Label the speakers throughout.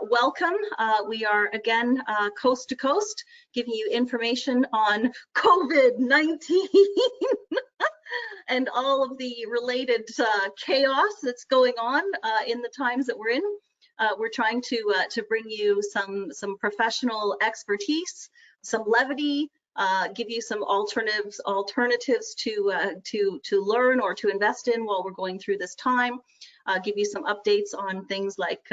Speaker 1: Welcome. We are again coast to coast, giving you information on COVID-19 and all of the related chaos that's going on in the times that we're in. We're trying to bring you some professional expertise, some levity, give you some alternatives to learn or to invest in while we're going through this time. Give you some updates on things like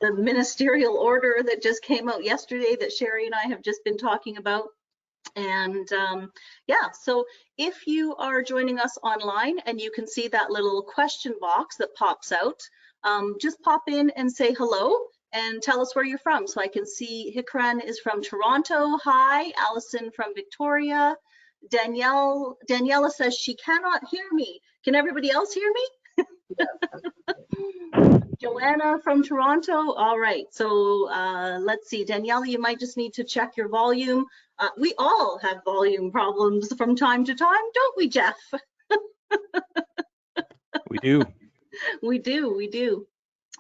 Speaker 1: the ministerial order that just came out yesterday that Sherry and I have just been talking about. And yeah, so if you are joining us online and you can see that little question box that pops out, just pop in and say hello and tell us where you're from. So I can see Hikran is from Toronto. Hi. Allison from Victoria. Daniela says she cannot hear me. Can everybody else hear me? Joanna from Toronto. All right, so let's see. Daniela, you might just need to check your volume. We all have volume problems from time to time, don't we, Jeff?
Speaker 2: We do.
Speaker 1: We do.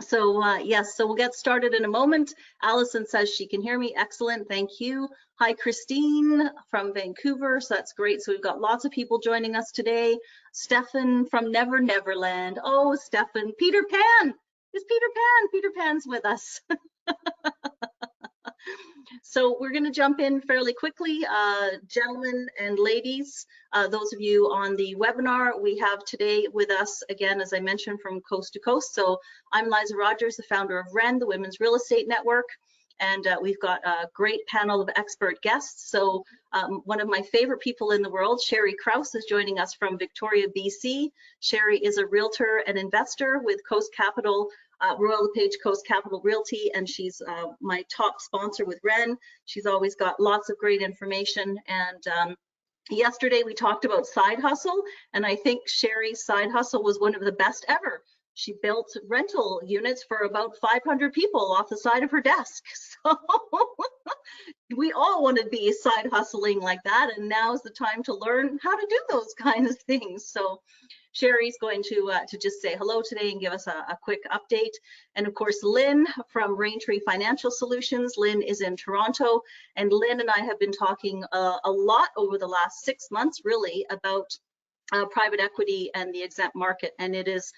Speaker 1: So yes, so we'll get started in a moment. Allison says she can hear me. Excellent, thank you. Hi, Christine from Vancouver. So that's great. So we've got lots of people joining us today. Stefan from Neverland. Oh, Stefan. Peter Pan. It's Peter Pan. Peter Pan's with us. So we're going to jump in fairly quickly. Gentlemen and ladies, those of you on the webinar, we have today with us, again, as I mentioned, from coast to coast. So I'm Liza Rogers, the founder of WREN, the Women's Real Estate Network. And we've got a great panel of expert guests. So one of my favorite people in the world, Sherry Krause, is joining us from Victoria, BC. Sherry is a realtor and investor with Coast Capital, Royal LePage Coast Capital Realty, and she's my top sponsor with WREN. She's always got lots of great information. And yesterday we talked about side hustle, and I think Sherry's side hustle was one of the best ever. She built rental units for about 500 people off the side of her desk. So we all want to be side hustling like that, and now's the time to learn how to do those kinds of things. So Sherry's going to just say hello today and give us a quick update. And of course, Lynn from Raintree Financial Solutions. Lynn is in Toronto, and Lynn and I have been talking a lot over the last 6 months, really, about private equity and the exempt market. And it's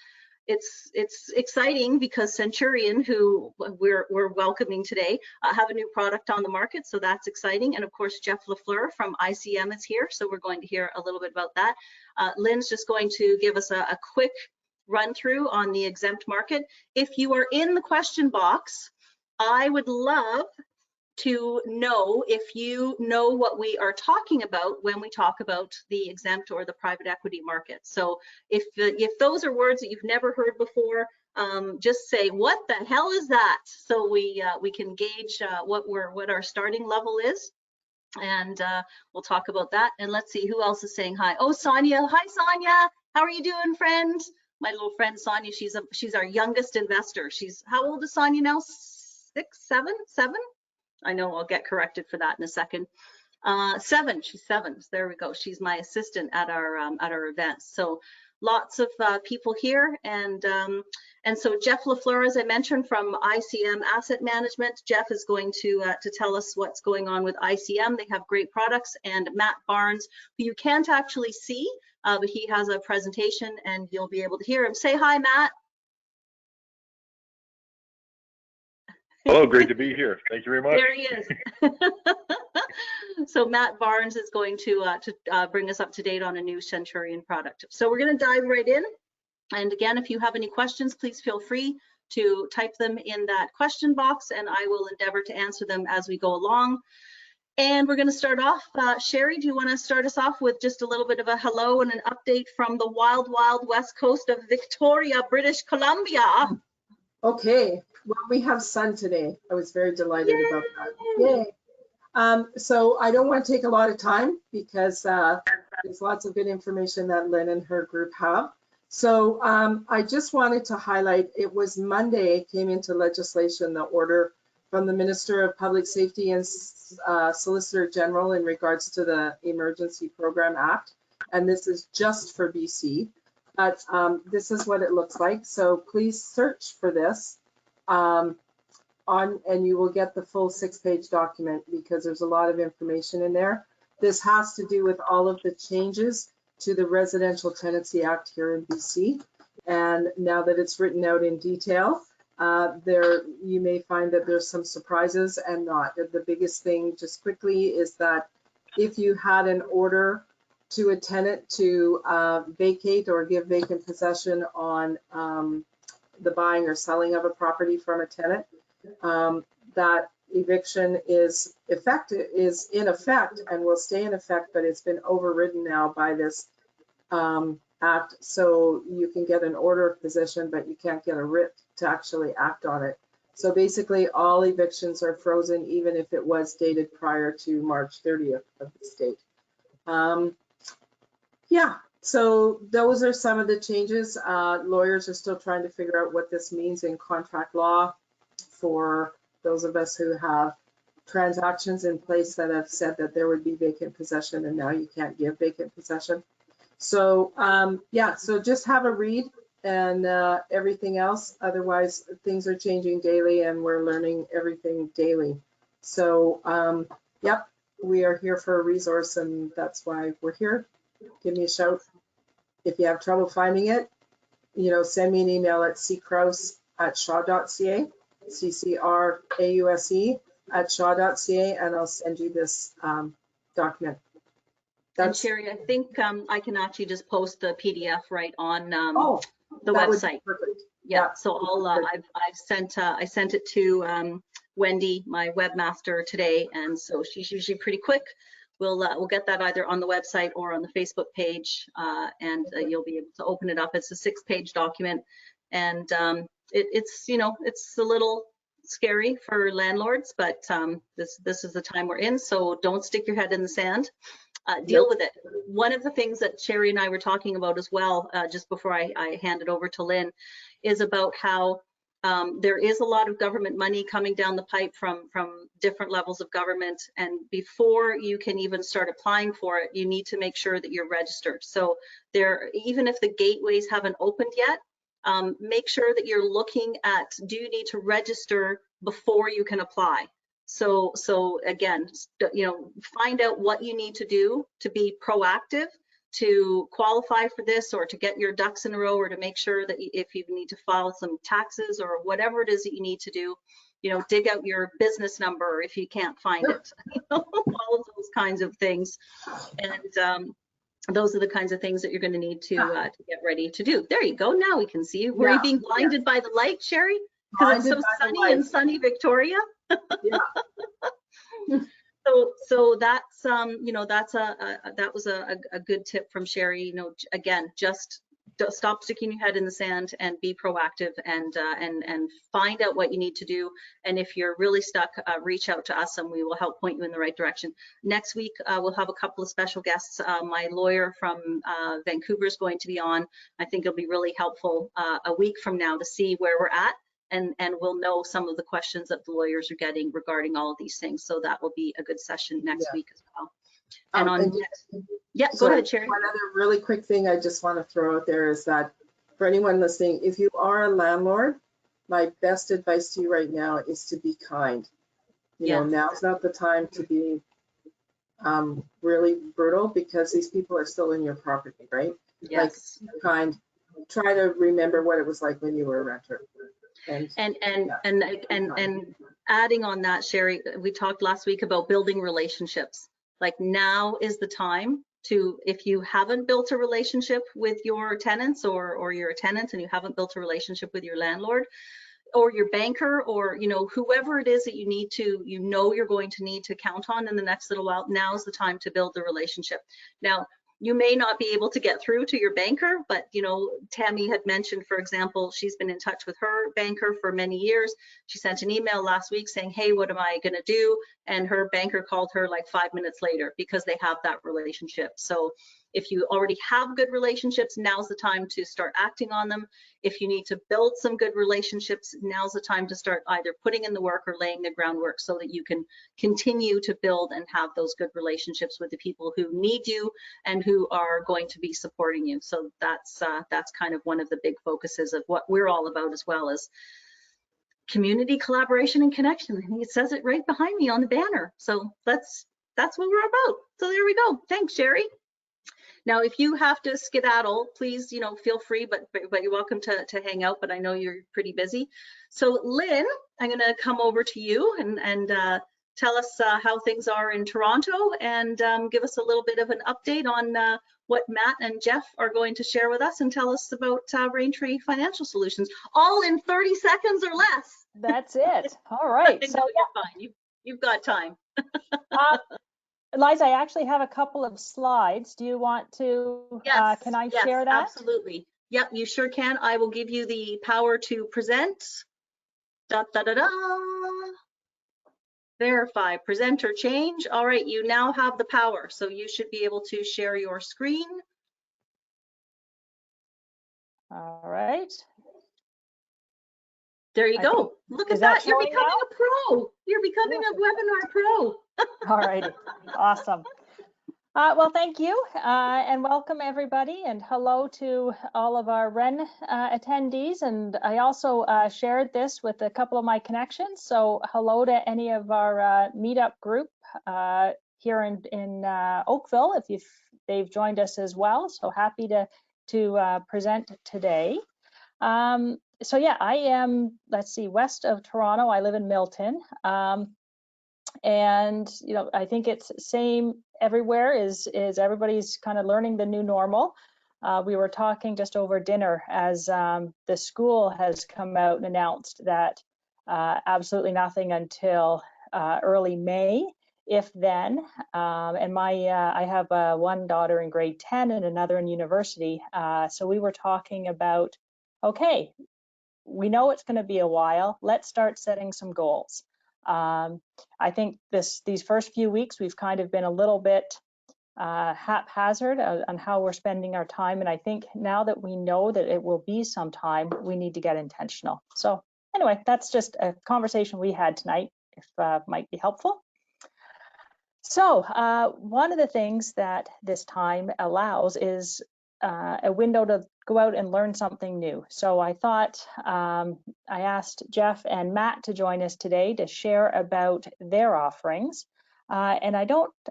Speaker 1: exciting because Centurion, who we're welcoming today, have a new product on the market, so that's exciting. And of course, Jeff Lafleur from ICM is here, so we're going to hear a little bit about that. Lynn's just going to give us a quick run through on the exempt market. If you are in the question box, I would love to know if you know what we are talking about when we talk about the exempt or the private equity market. So if those are words that you've never heard before, just say, what the hell is that? So we can gauge what our starting level is. And we'll talk about that. And let's see who else is saying hi. Oh, Sonia. Hi, Sonia. How are you doing, friend? My little friend Sonia, she's our youngest investor. She's, how old is Sonia now? 7? I know I'll get corrected for that in a second. 7, she's 7. There we go. She's my assistant at our events. So lots of people here, and so Jeff Lafleur, as I mentioned, from ICM Asset Management. Jeff is going to tell us what's going on with ICM. They have great products. And Matt Barnes, who you can't actually see, but he has a presentation, and you'll be able to hear him. Say hi, Matt.
Speaker 3: Hello, great to be here. Thank you very much.
Speaker 1: There he is. So Matt Barnes is going to bring us up to date on a new Centurion product. So we're going to dive right in. And again, if you have any questions, please feel free to type them in that question box, and I will endeavor to answer them as we go along. And we're going to start off. Sherry, do you want to start us off with just a little bit of a hello and an update from the wild, wild west coast of Victoria, British Columbia?
Speaker 4: Okay. Well, we have sun today. I was very delighted about that. Yay. So I don't want to take a lot of time because there's lots of good information that Lynn and her group have. So I just wanted to highlight, it was Monday, came into legislation, the order from the Minister of Public Safety and Solicitor General in regards to the Emergency Program Act. And this is just for BC, but this is what it looks like. So please search for this. and you will get the full 6-page document because there's a lot of information in there. This has to do with all of the changes to the Residential Tenancy Act here in BC. And now that it's written out in detail, you may find that there's some surprises and not. The biggest thing, just quickly, is that if you had an order to a tenant to vacate or give vacant possession on the buying or selling of a property from a tenant, that eviction is in effect and will stay in effect, but it's been overridden now by this act. So you can get an order of possession, but you can't get a writ to actually act on it. So basically all evictions are frozen, even if it was dated prior to March 30th of this date. Yeah, so those are some of the changes. Lawyers are still trying to figure out what this means in contract law for those of us who have transactions in place that have said that there would be vacant possession and now you can't give vacant possession. So yeah, so just have a read and everything else. Otherwise, things are changing daily and we're learning everything daily. So yep, we are here for a resource and that's why we're here. Give me a shout. If you have trouble finding it, send me an email at ckrause@shaw.ca, CCRAUSE@shaw.ca, and I'll send you this document.
Speaker 1: And Sherry, I think I can actually just post the PDF right on the
Speaker 4: that would be
Speaker 1: website.
Speaker 4: perfect.
Speaker 1: Yeah, so I sent it to Wendy, my webmaster, today, and so she's usually pretty quick. We'll get that either on the website or on the Facebook page, and you'll be able to open it up. It's a 6-page document, and it's it's a little scary for landlords, but this is the time we're in. So don't stick your head in the sand. Deal with it. One of the things that Sherry and I were talking about as well, just before I hand it over to Lynn, is about how there is a lot of government money coming down the pipe from different levels of government, and before you can even start applying for it, you need to make sure that you're registered. So even if the gateways haven't opened yet, make sure that you're looking at, do you need to register before you can apply? So again, find out what you need to do to be proactive, to qualify for this, or to get your ducks in a row, or to make sure that if you need to file some taxes or whatever it is that you need to do, dig out your business number if you can't find it, all of those kinds of things. And those are the kinds of things that you're going to need to get ready to do. There you go. Now we can see you. Were you being blinded by the light, Sherry? Because it's so sunny in sunny Victoria.
Speaker 4: Yeah.
Speaker 1: So that's that was a good tip from Sherry. Again, just stop sticking your head in the sand and be proactive and find out what you need to do. And if you're really stuck, reach out to us and we will help point you in the right direction. Next week we'll have a couple of special guests. My lawyer from Vancouver is going to be on. I think it'll be really helpful a week from now to see where we're at. And we'll know some of the questions that the lawyers are getting regarding all of these things. So that will be a good session next week as well. And go ahead, Sherry.
Speaker 4: One other really quick thing I just want to throw out there is that for anyone listening, if you are a landlord, my best advice to you right now is to be kind. Now's not the time to be really brutal, because these people are still in your property, right?
Speaker 1: Yes.
Speaker 4: Like, kind. Try to remember what it was like when you were a renter.
Speaker 1: And adding on that, Sherry, we talked last week about building relationships. Like, now is the time to, if you haven't built a relationship with your tenants, or you're a tenant and you haven't built a relationship with your landlord or your banker, or whoever it is that you need to, you're going to need to count on in the next little while, now's the time to build the relationship. Now, you may not be able to get through to your banker, but Tammy had mentioned, for example, she's been in touch with her banker for many years. She sent an email last week saying, hey, what am I going to do? And her banker called her like 5 minutes later, because they have that relationship. So if you already have good relationships, now's the time to start acting on them. If you need to build some good relationships, now's the time to start either putting in the work or laying the groundwork so that you can continue to build and have those good relationships with the people who need you and who are going to be supporting you. So that's kind of one of the big focuses of what we're all about, as well as community collaboration and connection. I think it says it right behind me on the banner. So that's what we're about. So there we go. Thanks, Sherry. Now, if you have to skedaddle, please, feel free, but you're welcome to hang out, but I know you're pretty busy. So Lynn, I'm gonna come over to you and tell us how things are in Toronto and give us a little bit of an update on what Matt and Jeff are going to share with us and tell us about Raintree Financial Solutions, all in 30 seconds or less.
Speaker 2: That's it. All right.
Speaker 1: So you're fine. You've got time.
Speaker 2: Liza, I actually have a couple of slides. Do you want to,
Speaker 1: yes,
Speaker 2: can I
Speaker 1: yes,
Speaker 2: share that?
Speaker 1: Absolutely. Yep, you sure can. I will give you the power to present. Da, da, da, da. Verify, present or change. All right, you now have the power. So you should be able to share your screen.
Speaker 2: All right.
Speaker 1: There you go. Look at that. You're becoming a pro. You're becoming a webinar pro.
Speaker 2: All righty. Awesome. Well, thank you and welcome everybody, and hello to all of our WREN attendees. And I also shared this with a couple of my connections. So hello to any of our meetup group here in Oakville, if they've joined us as well. So happy to present today. So yeah, I am, let's see, west of Toronto. I live in Milton. And I think it's same everywhere, is everybody's kind of learning the new normal. We were talking just over dinner as the school has come out and announced that absolutely nothing until early May, if then. And I have one daughter in grade 10 and another in university. So we were talking about, okay, we know it's going to be a while. Let's start setting some goals. I think these first few weeks, we've kind of been a little bit haphazard on how we're spending our time. And I think now that we know that it will be some time, we need to get intentional. So anyway, that's just a conversation we had tonight, if might be helpful. So one of the things that this time allows is a window to go out and learn something new. So I thought I asked Jeff and Matt to join us today to share about their offerings. And I'm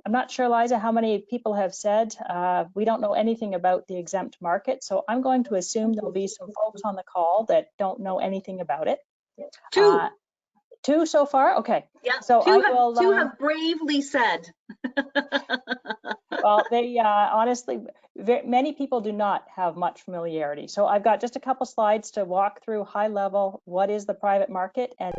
Speaker 2: not sure, Liza, how many people have said we don't know anything about the exempt market. So I'm going to assume there'll be some folks on the call that don't know anything about it. Two so far? Okay.
Speaker 1: Yeah,
Speaker 2: so
Speaker 1: two have bravely said.
Speaker 2: Well, they honestly, many people do not have much familiarity. So I've got just a couple slides to walk through high level, what is the private market, and